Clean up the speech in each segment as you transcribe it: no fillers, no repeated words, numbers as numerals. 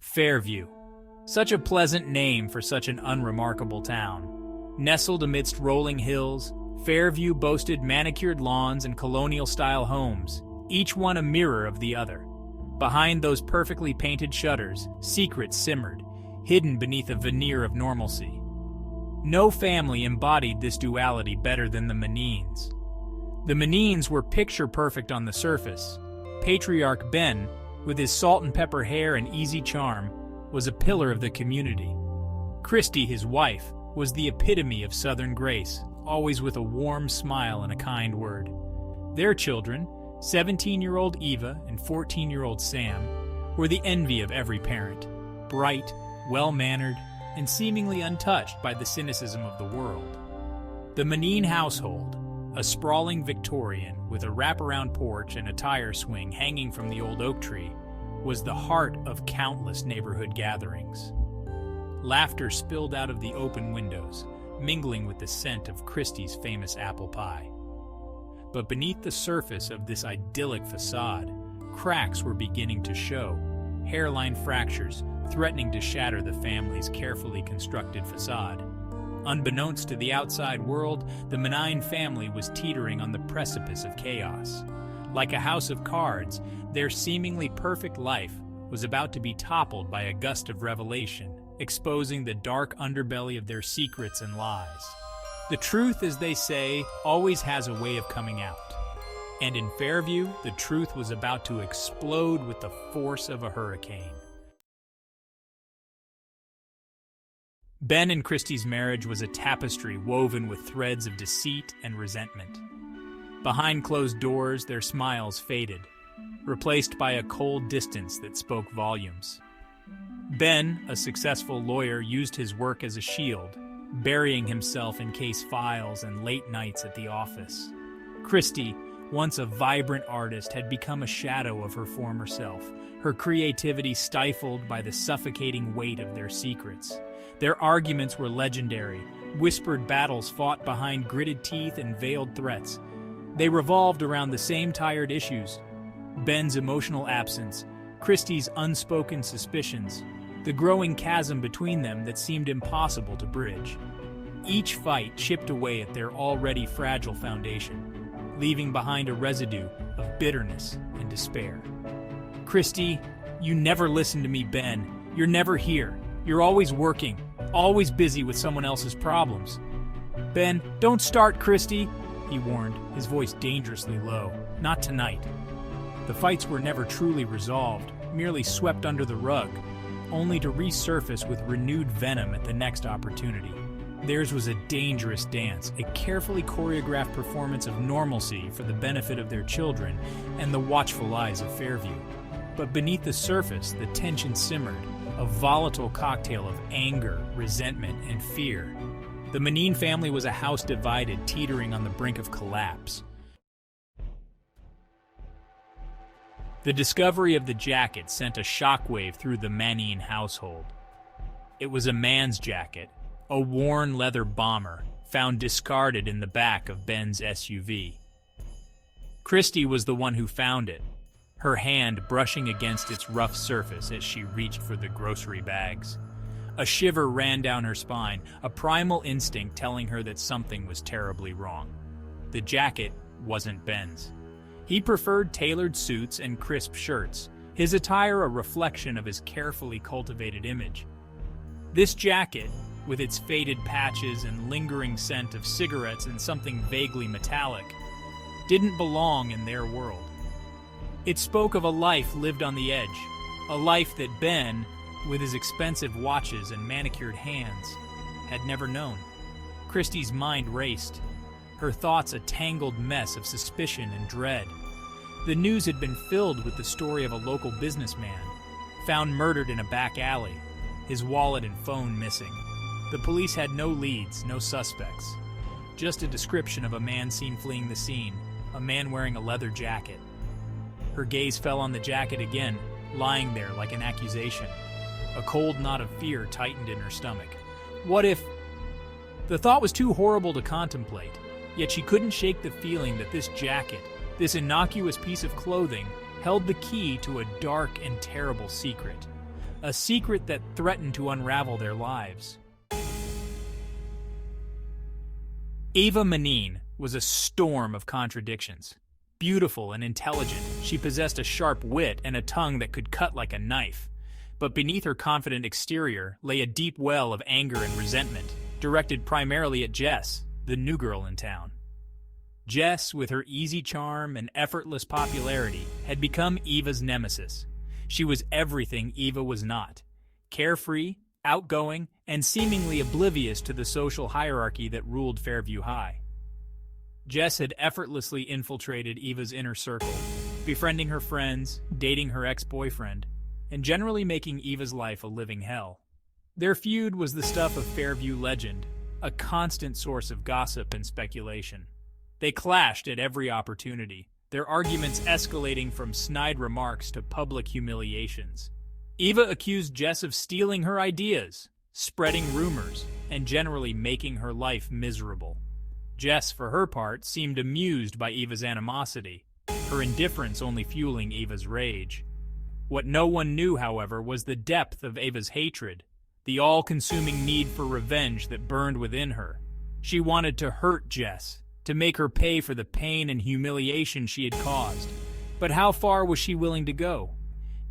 Fairview. Such a pleasant name for such an unremarkable town. Nestled amidst rolling hills, Fairview boasted manicured lawns and colonial-style homes, each one a mirror of the other. Behind those perfectly painted shutters, secrets simmered, hidden beneath a veneer of normalcy. No family embodied this duality better than the Manines. The Manines were picture-perfect on the surface. Patriarch Ben, with his salt and pepper hair and easy charm, was a pillar of the community. Christy, his wife, was the epitome of Southern grace, always with a warm smile and a kind word. Their children, 17-year-old Eva and 14-year-old Sam, were the envy of every parent, bright, well-mannered, and seemingly untouched by the cynicism of the world. The Manine household, a sprawling Victorian with a wraparound porch and a tire swing hanging from the old oak tree, was the heart of countless neighborhood gatherings. Laughter spilled out of the open windows, mingling with the scent of Christy's famous apple pie. But beneath the surface of this idyllic facade, cracks were beginning to show, hairline fractures threatening to shatter the family's carefully constructed facade. Unbeknownst to the outside world, the Manine family was teetering on the precipice of chaos. Like a house of cards, their seemingly perfect life was about to be toppled by a gust of revelation, exposing the dark underbelly of their secrets and lies. The truth, as they say, always has a way of coming out. And in Fairview, the truth was about to explode with the force of a hurricane. Ben and Christy's marriage was a tapestry woven with threads of deceit and resentment. Behind closed doors, their smiles faded, replaced by a cold distance that spoke volumes. Ben, a successful lawyer, used his work as a shield, burying himself in case files and late nights at the office. Christy, once a vibrant artist, had become a shadow of her former self, her creativity stifled by the suffocating weight of their secrets. Their arguments were legendary, whispered battles fought behind gritted teeth and veiled threats. They revolved around the same tired issues: Ben's emotional absence, Christy's unspoken suspicions, the growing chasm between them that seemed impossible to bridge. Each fight chipped away at their already fragile foundation, leaving behind a residue of bitterness and despair. "Christy, you never listen to me, Ben. You're never here. You're always working, always busy with someone else's problems." "Ben, don't start, Christy," he warned, his voice dangerously low. "Not tonight." The fights were never truly resolved, merely swept under the rug, only to resurface with renewed venom at the next opportunity. Theirs was a dangerous dance, a carefully choreographed performance of normalcy for the benefit of their children and the watchful eyes of Fairview. But beneath the surface, the tension simmered, a volatile cocktail of anger, resentment, and fear. The Manine family was a house divided, teetering on the brink of collapse. The discovery of the jacket sent a shockwave through the Manine household. It was a man's jacket, a worn leather bomber, found discarded in the back of Ben's SUV. Christy was the one who found it, her hand brushing against its rough surface as she reached for the grocery bags. A shiver ran down her spine, a primal instinct telling her that something was terribly wrong. The jacket wasn't Ben's. He preferred tailored suits and crisp shirts, his attire a reflection of his carefully cultivated image. This jacket, with its faded patches and lingering scent of cigarettes and something vaguely metallic, didn't belong in their world. It spoke of a life lived on the edge, a life that Ben, with his expensive watches and manicured hands, had never known. Christy's mind raced, her thoughts a tangled mess of suspicion and dread. The news had been filled with the story of a local businessman, found murdered in a back alley, his wallet and phone missing. The police had no leads, no suspects, just a description of a man seen fleeing the scene, a man wearing a leather jacket. Her gaze fell on the jacket again, lying there like an accusation. A cold knot of fear tightened in her stomach. What if... The thought was too horrible to contemplate, yet she couldn't shake the feeling that this jacket, this innocuous piece of clothing, held the key to a dark and terrible secret. a secret that threatened to unravel their lives. Ava Manine was a storm of contradictions. Beautiful and intelligent, she possessed a sharp wit and a tongue that could cut like a knife. But beneath her confident exterior lay a deep well of anger and resentment, directed primarily at Jess, the new girl in town. Jess, with her easy charm and effortless popularity, had become Eva's nemesis. She was everything Eva was not: carefree, outgoing, and seemingly oblivious to the social hierarchy that ruled Fairview High. Jess had effortlessly infiltrated Eva's inner circle, befriending her friends, dating her ex-boyfriend, and generally making Eva's life a living hell. Their feud was the stuff of Fairview legend, a constant source of gossip and speculation. They clashed at every opportunity, their arguments escalating from snide remarks to public humiliations. Eva accused Jess of stealing her ideas, spreading rumors, and generally making her life miserable. Jess, for her part, seemed amused by Eva's animosity, her indifference only fueling Eva's rage. What no one knew, however, was the depth of Eva's hatred, the all-consuming need for revenge that burned within her. She wanted to hurt Jess, to make her pay for the pain and humiliation she had caused. But how far was she willing to go?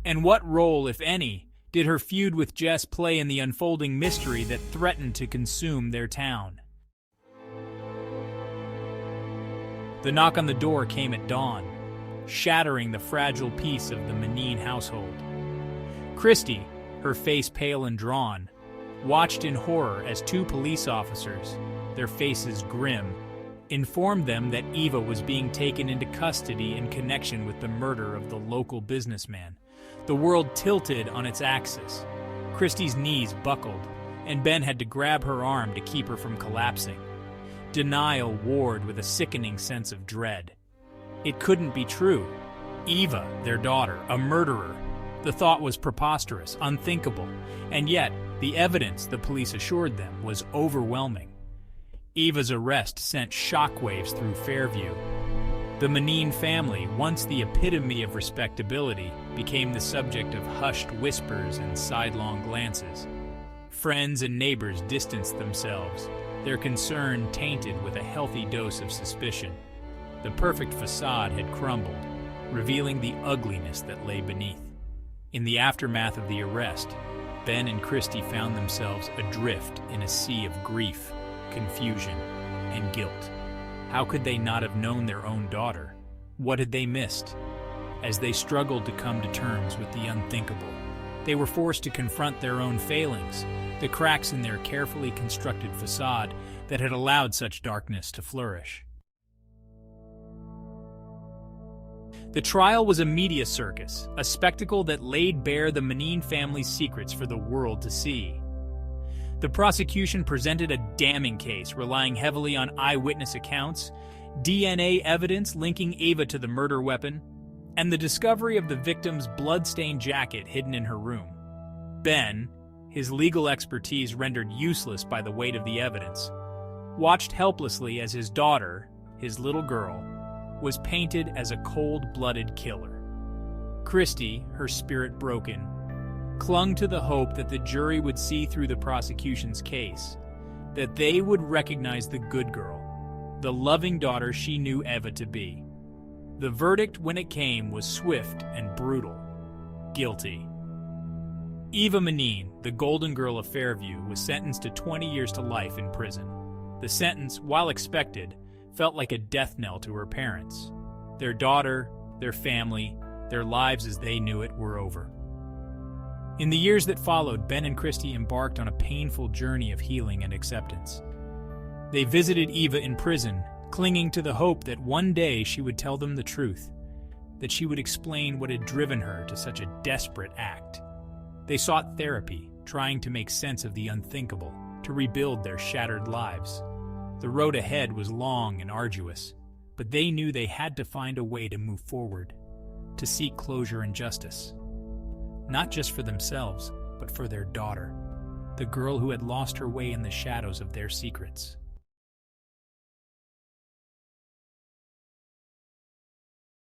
And what role, if any, did her feud with Jess play in the unfolding mystery that threatened to consume their town? The knock on the door came at dawn, shattering the fragile peace of the Manine household. Christy, her face pale and drawn, watched in horror as two police officers, their faces grim, informed them that Eva was being taken into custody in connection with the murder of the local businessman. The world tilted on its axis. Christy's knees buckled, and Ben had to grab her arm to keep her from collapsing. Denial warred with a sickening sense of dread. It couldn't be true. Eva, their daughter, a murderer. The thought was preposterous, unthinkable, and yet the evidence, the police assured them, was overwhelming. Eva's arrest sent shockwaves through Fairview. The Manine family, once the epitome of respectability, became the subject of hushed whispers and sidelong glances. Friends and neighbors distanced themselves, their concern tainted with a healthy dose of suspicion. The perfect facade had crumbled, revealing the ugliness that lay beneath. In the aftermath of the arrest, Ben and Christy found themselves adrift in a sea of grief, confusion, and guilt. How could they not have known their own daughter? What had they missed? As they struggled to come to terms with the unthinkable, they were forced to confront their own failings, the cracks in their carefully constructed facade that had allowed such darkness to flourish. The trial was a media circus, a spectacle that laid bare the Manine family's secrets for the world to see. The prosecution presented a damning case, relying heavily on eyewitness accounts, DNA evidence linking Eva to the murder weapon, and the discovery of the victim's blood-stained jacket hidden in her room. Ben, his legal expertise rendered useless by the weight of the evidence, watched helplessly as his daughter, his little girl, was painted as a cold-blooded killer. Christy, her spirit broken, clung to the hope that the jury would see through the prosecution's case, that they would recognize the good girl, the loving daughter she knew Eva to be. The verdict, when it came, was swift and brutal. Guilty. Eva Manine, the golden girl of Fairview, was sentenced to 20 years to life in prison. The sentence, while expected, felt like a death knell to her parents. Their daughter, their family, their lives as they knew it were over. In the years that followed, Ben and Christy embarked on a painful journey of healing and acceptance. They visited Eva in prison, clinging to the hope that one day she would tell them the truth, that she would explain what had driven her to such a desperate act. They sought therapy, trying to make sense of the unthinkable, to rebuild their shattered lives. The road ahead was long and arduous, but they knew they had to find a way to move forward, to seek closure and justice. Not just for themselves, but for their daughter, the girl who had lost her way in the shadows of their secrets.